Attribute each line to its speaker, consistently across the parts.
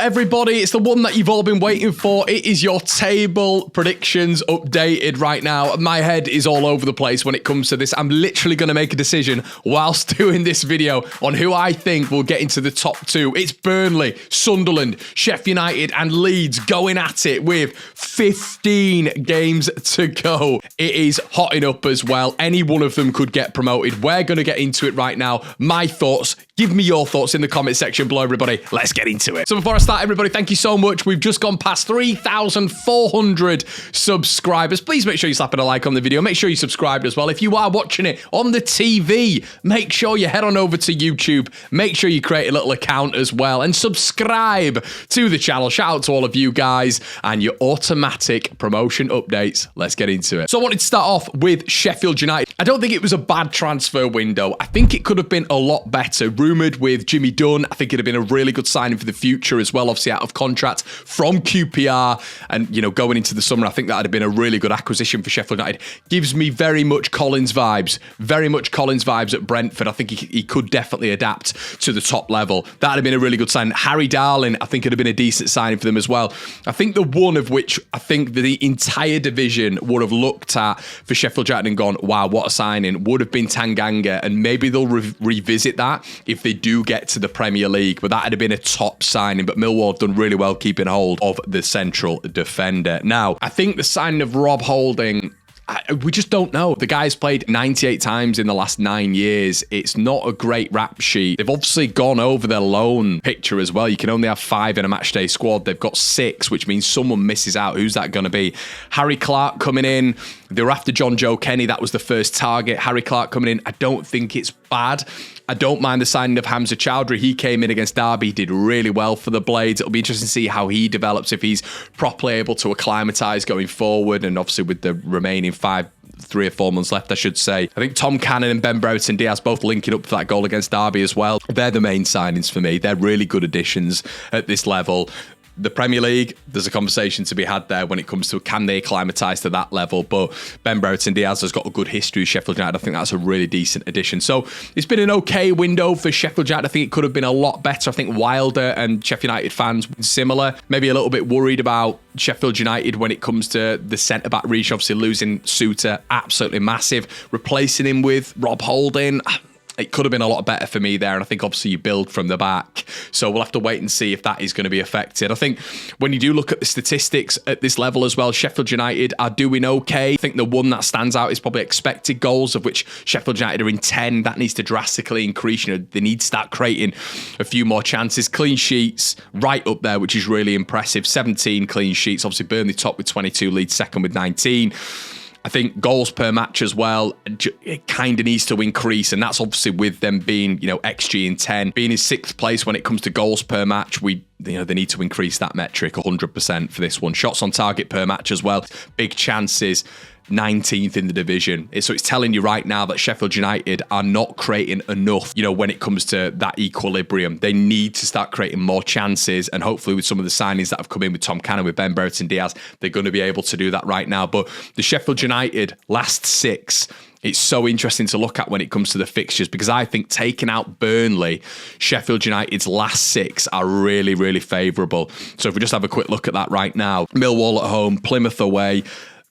Speaker 1: everybody, it's the one that you've all been waiting for. It is your table predictions updated right now. My head is all over the place when it comes to this. I'm literally going to make a decision whilst doing this video on who I think will get into the top two. It's Burnley, Sunderland, Sheffield United and Leeds going at it with 15 games to go. It is hotting up as well. Any one of them could get promoted. We're going to get into it right now. My thoughts. Give me your thoughts in the comment section below, everybody. Let's get into it. So before I start, everybody, thank you so much. We've just gone past 3,400 subscribers. Please make sure you're slapping a like on the video. Make sure you subscribed as well. If you are watching it on the TV, make sure you head on over to YouTube. Make sure you create a little account as well and subscribe to the channel. Shout out to all of you guys and your automatic promotion updates. Let's get into it. So I wanted to start off with Sheffield United. I don't think it was a bad transfer window. I think it could have been a lot better. Rumoured with Jimmy Dunn. I think it'd have been a really good signing for the future as well, obviously out of contract from QPR and, you know, going into the summer, I think that would have been a really good acquisition for Sheffield United. Gives me very much Collins vibes at Brentford. I think he could definitely adapt to the top level. That would have been a really good signing. Harry Darling, I think it'd have been a decent signing for them as well. I think the one of which I think the entire division would have looked at for Sheffield United and gone, wow, what a signing, would have been Tanganga, and maybe they'll revisit that if they do get to the Premier League, but that would have been a top signing. But Millwall have done really well keeping hold of the central defender. Now, I think the signing of Rob Holding, we just don't know. The guy's played 98 times in the last 9 years. It's not a great rap sheet. They've obviously gone over their loan picture as well. You can only have 5 in a matchday squad. They've got 6, which means someone misses out. Who's that going to be? Harry Clark coming in. They were after John Joe Kenny. That was the first target. Harry Clark coming in. I don't think it's bad. I don't mind the signing of Hamza Chowdhury. He came in against Derby, did really well for the Blades. It'll be interesting to see how he develops, if he's properly able to acclimatise going forward, and obviously with the remaining 3 or 4 months left, I should say. I think Tom Cannon and Ben Brereton Diaz both linking up for that goal against Derby as well. They're the main signings for me. They're really good additions at this level. The Premier League, there's a conversation to be had there when it comes to can they acclimatise to that level, but Ben Brereton Diaz has got a good history with Sheffield United. I think that's a really decent addition. So it's been an okay window for Sheffield United. I think it could have been a lot better. I think Wilder and Sheffield United fans similar, maybe a little bit worried about Sheffield United when it comes to the centre-back region. Obviously losing Suter, absolutely massive. Replacing him with Rob Holding, it could have been a lot better for me there, and I think obviously you build from the back. So we'll have to wait and see if that is going to be affected. I think when you do look at the statistics at this level as well, Sheffield United are doing okay. I think the one that stands out is probably expected goals, of which Sheffield United are in 10. That needs to drastically increase. You know, they need to start creating a few more chances. Clean sheets right up there, which is really impressive. 17 clean sheets. Obviously Burnley top with 22, Leeds second with 19. I think goals per match as well, it kind of needs to increase, and that's obviously with them being, you know, XG in 10, being in 6th place when it comes to goals per match. They need to increase that metric 100% for this one. Shots on target per match as well, big chances. 19th in the division. So it's telling you right now that Sheffield United are not creating enough, you know, when it comes to that equilibrium. They need to start creating more chances, and hopefully with some of the signings that have come in with Tom Cannon, with Ben Brereton Diaz, they're going to be able to do that right now. But the Sheffield United last 6, it's so interesting to look at when it comes to the fixtures, because I think taking out Burnley, Sheffield United's last 6 are really, really favourable. So if we just have a quick look at that right now, Millwall at home, Plymouth away,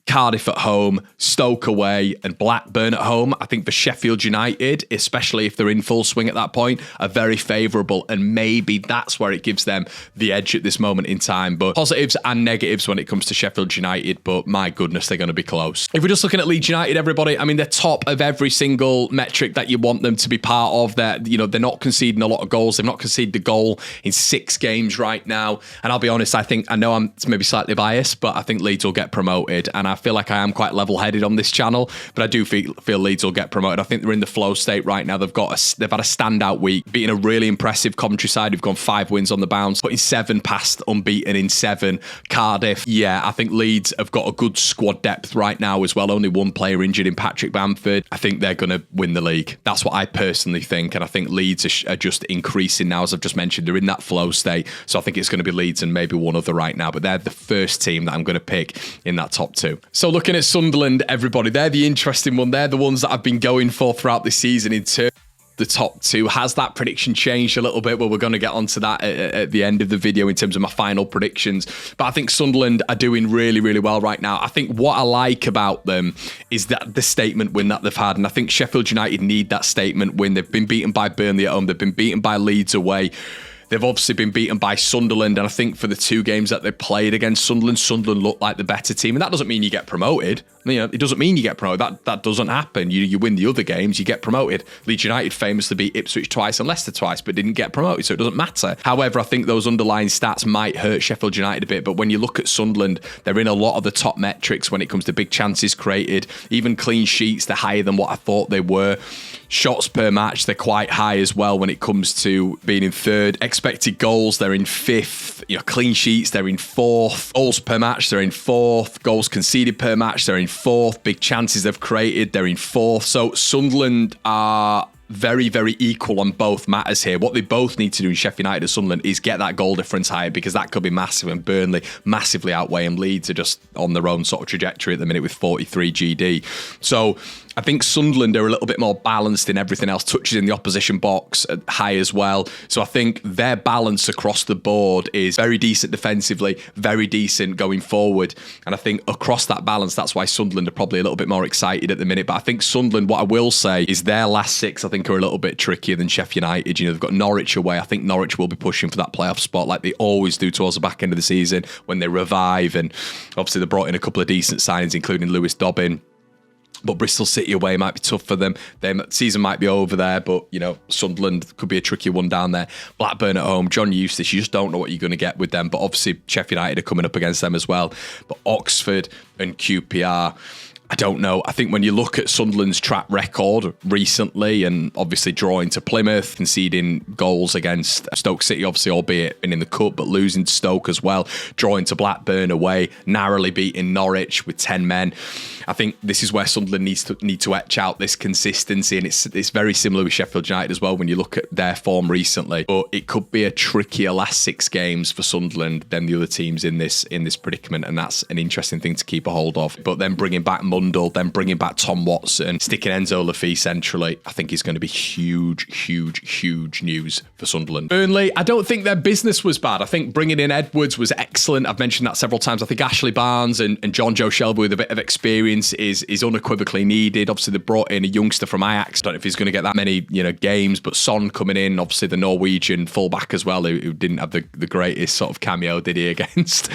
Speaker 1: Cardiff at home, Stoke away, and Blackburn at home. I think for Sheffield United, especially if they're in full swing at that point, are very favourable, and maybe that's where it gives them the edge at this moment in time. But positives and negatives when it comes to Sheffield United, but my goodness, they're going to be close. If we're just looking at Leeds United, everybody, I mean, they're top of every single metric that you want them to be part of. They're not conceding a lot of goals. They've not conceded a goal in 6 games right now. And I'll be honest, I know I'm maybe slightly biased, but I think Leeds will get promoted, and I feel like I am quite level-headed on this channel, but I do feel Leeds will get promoted. I think they're in the flow state right now. They've had a standout week, beating a really impressive Coventry side who've gone 5 wins on the bounce, putting 7 past unbeaten in 7. Cardiff, yeah, I think Leeds have got a good squad depth right now as well. Only 1 player injured in Patrick Bamford. I think they're going to win the league. That's what I personally think, and I think Leeds are just increasing now, as I've just mentioned. They're in that flow state, so I think it's going to be Leeds and maybe one other right now, but they're the first team that I'm going to pick in that top 2. So looking at Sunderland, everybody, they're the interesting one. They're the ones that I've been going for throughout this season in turn. the top two. Has that prediction changed a little bit? Well, we're going to get onto that at the end of the video in terms of my final predictions. But I think Sunderland are doing really, really well right now. I think what I like about them is that the statement win that they've had. And I think Sheffield United need that statement win. They've been beaten by Burnley at home. They've been beaten by Leeds away. They've obviously been beaten by Sunderland, and I think for the two games that they played against Sunderland, Sunderland looked like the better team, and that doesn't mean you get promoted. You know, it doesn't mean you get promoted. That doesn't happen. You win the other games, you get promoted. Leeds United famously beat Ipswich twice and Leicester twice, but didn't get promoted, so it doesn't matter. However, I think those underlying stats might hurt Sheffield United a bit, but when you look at Sunderland, they're in a lot of the top metrics when it comes to big chances created, even clean sheets, they're higher than what I thought they were. Shots per match, they're quite high as well when it comes to being in third. Expected goals, they're in fifth. You know, clean sheets, they're in fourth. Goals per match, they're in fourth. Goals conceded per match, they're in fourth. Big chances they've created, they're in fourth. So Sunderland are very, very equal on both matters here. What they both need to do in Sheffield United and Sunderland is get that goal difference higher, because that could be massive, and Burnley massively outweigh them. Leeds are just on their own sort of trajectory at the minute with 43 GD. So I think Sunderland are a little bit more balanced in everything else, touches in the opposition box high as well. So I think their balance across the board is very decent defensively, very decent going forward. And I think across that balance, that's why Sunderland are probably a little bit more excited at the minute. But I think Sunderland, what I will say is their last six, I think, are a little bit trickier than Sheffield United. You know, they've got Norwich away. I think Norwich will be pushing for that playoff spot like they always do towards the back end of the season when they revive. And obviously they brought in a couple of decent signings, including Lewis Dobbin. But Bristol City away might be tough for them. Their season might be over there, but, you know, Sunderland could be a tricky one down there. Blackburn at home, John Eustace, you just don't know what you're going to get with them. But obviously Sheffield United are coming up against them as well. But Oxford and QPR, I don't know. I think when you look at Sunderland's track record recently, and obviously drawing to Plymouth, conceding goals against Stoke City, obviously, albeit in the cup, but losing to Stoke as well, drawing to Blackburn away, narrowly beating Norwich with 10 men. I think this is where Sunderland need to etch out this consistency, and it's very similar with Sheffield United as well when you look at their form recently. But it could be a trickier last 6 games for Sunderland than the other teams in this predicament, and that's an interesting thing to keep a hold of. But then bringing back Mundell, then bringing back Tom Watson, sticking Enzo Lafay centrally, I think is going to be huge, huge, huge news for Sunderland. Burnley, I don't think their business was bad. I think bringing in Edwards was excellent. I've mentioned that several times. I think Ashley Barnes and John Joe Shelby with a bit of experience is unequivocally needed. Obviously, they brought in a youngster from Ajax. Don't know if he's going to get that many games, but Son coming in, obviously the Norwegian fullback as well, who didn't have the greatest sort of cameo, did he, against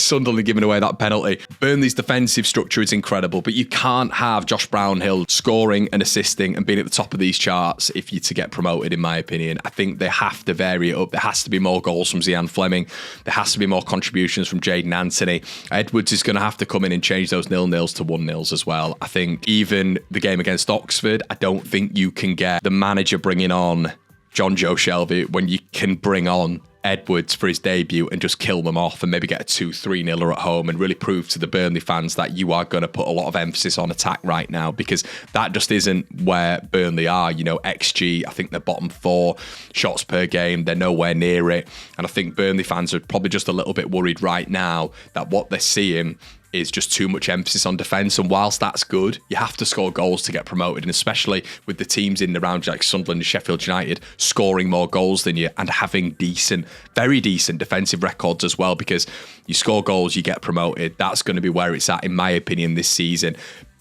Speaker 1: Sunderland, giving away that penalty. Burnley's defensive structure is incredible, but you can't have Josh Brownhill scoring and assisting and being at the top of these charts if you're to get promoted, in my opinion. I think they have to vary it up. There has to be more goals from Zian Fleming. There has to be more contributions from Jayden Anthony. Edwards is going to have to come in and change those 0-0s to 1-0s as well. I think even the game against Oxford, I don't think you can get the manager bringing on John Joe Shelby when you can bring on Edwards for his debut and just kill them off and maybe get a 2-3-0 at home and really prove to the Burnley fans that you are going to put a lot of emphasis on attack right now, because that just isn't where Burnley are. You know, XG, I think they're bottom 4 shots per game. They're nowhere near it. And I think Burnley fans are probably just a little bit worried right now that what they're seeing is just too much emphasis on defence. And whilst that's good, you have to score goals to get promoted. And especially with the teams in the round like Sunderland and Sheffield United scoring more goals than you and having decent, very decent defensive records as well, because you score goals, you get promoted. That's going to be where it's at, in my opinion, this season.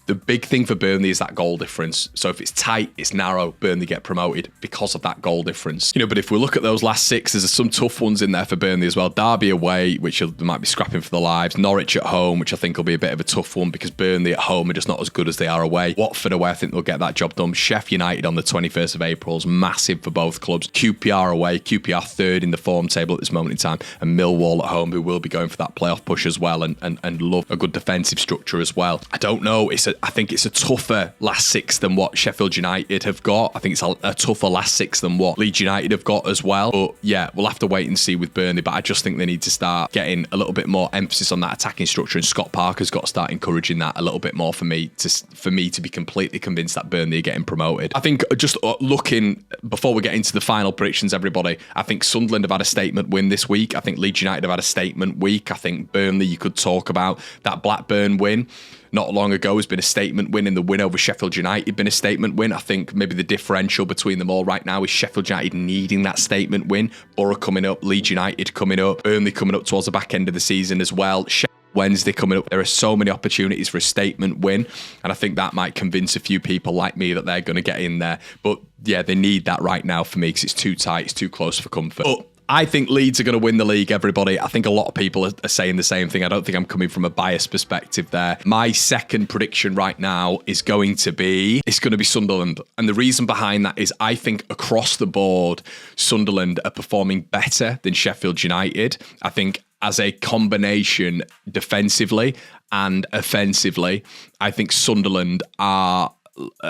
Speaker 1: The big thing for Burnley is that goal difference. So if it's tight, it's narrow, Burnley get promoted because of that goal difference. You know, but if we look at those last 6, there's some tough ones in there for Burnley as well. Derby away, which they might be scrapping for their lives. Norwich at home, which I think will be a bit of a tough one because Burnley at home are just not as good as they are away. Watford away, I think they'll get that job done. Sheffield United on the 21st of April is massive for both clubs. QPR away, QPR 3rd in the form table at this moment in time, and Millwall at home, who will be going for that playoff push as well and love a good defensive structure as well. I don't know. I think it's a tougher last 6 than what Sheffield United have got. I think it's a tougher last 6 than what Leeds United have got as well. But yeah, we'll have to wait and see with Burnley. But I just think they need to start getting a little bit more emphasis on that attacking structure. And Scott Parker's got to start encouraging that a little bit more for me to be completely convinced that Burnley are getting promoted. I think just looking, before we get into the final predictions, everybody, I think Sunderland have had a statement win this week. I think Leeds United have had a statement week. I think Burnley, you could talk about that Blackburn win. not long ago has been a statement win, and the win over Sheffield United been a statement win. I think maybe the differential between them all right now is Sheffield United needing that statement win. Borough coming up, Leeds United coming up, Burnley coming up towards the back end of the season as well. Wednesday coming up. There are so many opportunities for a statement win, and I think that might convince a few people like me that they're going to get in there. But yeah, they need that right now for me because it's too tight, it's too close for comfort. But I think Leeds are going to win the league, everybody. I think a lot of people are saying the same thing. I don't think I'm coming from a biased perspective there. My second prediction right now is going to be Sunderland. And the reason behind that is I think across the board, Sunderland are performing better than Sheffield United. I think as a combination defensively and offensively, I think Sunderland are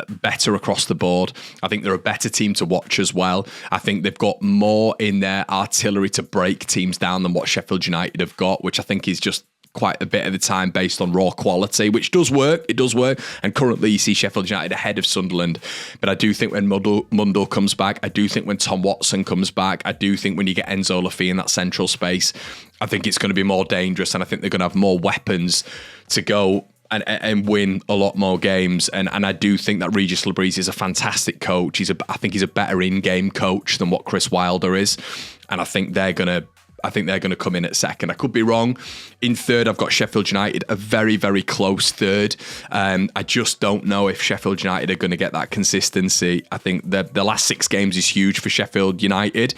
Speaker 1: better across the board. I think they're a better team to watch as well. I think they've got more in their artillery to break teams down than what Sheffield United have got, which I think is just quite a bit of the time based on raw quality, which does work. It does work. And currently you see Sheffield United ahead of Sunderland. But I do think when Mundle comes back, I do think when Tom Watson comes back, I do think when you get Enzo Lafay in that central space, I think it's going to be more dangerous, and I think they're going to have more weapons to go and win a lot more games. And I do think that Regis Labrise is a fantastic coach. I think he's a better in-game coach than what Chris Wilder is. And I think they're going to come in at second. I could be wrong. In third, I've got Sheffield United, a very, very close third. I just don't know if Sheffield United are going to get that consistency. I think the last 6 games is huge for Sheffield United.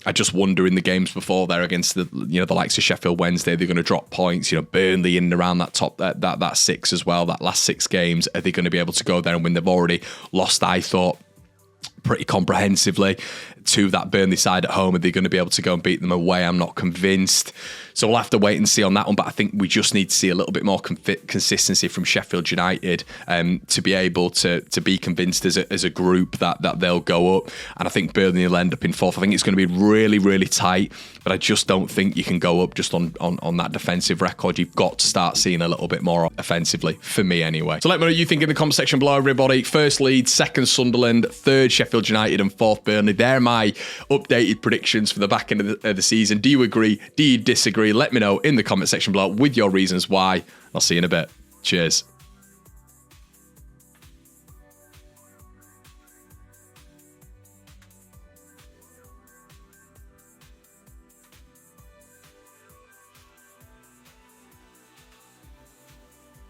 Speaker 1: I just wonder in the games before there against the likes of Sheffield Wednesday, they're going to drop points. Burnley in and around that top that 6 as well. That last 6 games, are they going to be able to go there and win? They've already lost, I thought, pretty comprehensively to that Burnley side at home. Are they going to be able to go and beat them away? I'm not convinced. So we'll have to wait and see on that one. But I think we just need to see a little bit more consistency from Sheffield United to be able to be convinced as a group that they'll go up. And I think Burnley will end up in 4th. I think it's going to be really, really tight. But I just don't think you can go up just on that defensive record. You've got to start seeing a little bit more offensively, for me anyway. So let me know what you think in the comment section below, everybody. First Leeds, second Sunderland, third Sheffield United, and 4th Burnley. They're my updated predictions for the back end of the season. Do you agree? Do you disagree? Let me know in the comment section below with your reasons why. I'll see you in a bit. Cheers.